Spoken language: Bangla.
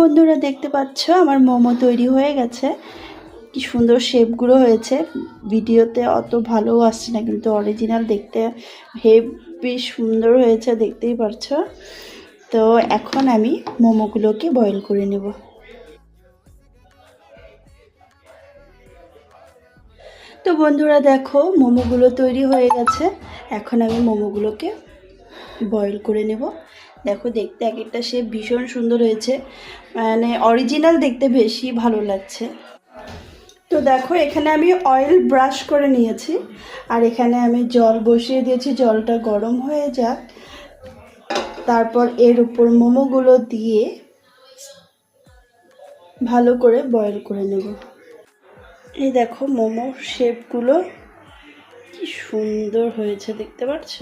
বন্ধুরা দেখতে পাচ্ছ আমার মোমো তৈরি হয়ে গেছে। কি সুন্দর শেপগুলো হয়েছে। ভিডিওতে অত ভালো আসছে না, কিন্তু অরিজিনাল দেখতে হেবি সুন্দর হয়েছে, দেখতেই পারছো। তো এখন আমি মোমোগুলোকে বয়েল করে নেব। তো বন্ধুরা দেখো মোমোগুলো তৈরি হয়ে গেছে। এখন আমি মোমোগুলোকে বয়েল করে নেব। দেখো দেখতে এক একটা শেপ ভীষণ সুন্দর হয়েছে, মানে অরিজিনাল দেখতে বেশি ভালো লাগছে। তো দেখো এখানে আমি অয়েল ব্রাশ করে নিয়েছি, আর এখানে আমি জল বসিয়ে দিয়েছি। জলটা গরম হয়ে যাক, তারপর এর উপর মোমোগুলো দিয়ে ভালো করে বয়েল করে নেব। এই দেখো মোমোর শেপগুলো কি সুন্দর হয়েছে, দেখতে পাচ্ছ।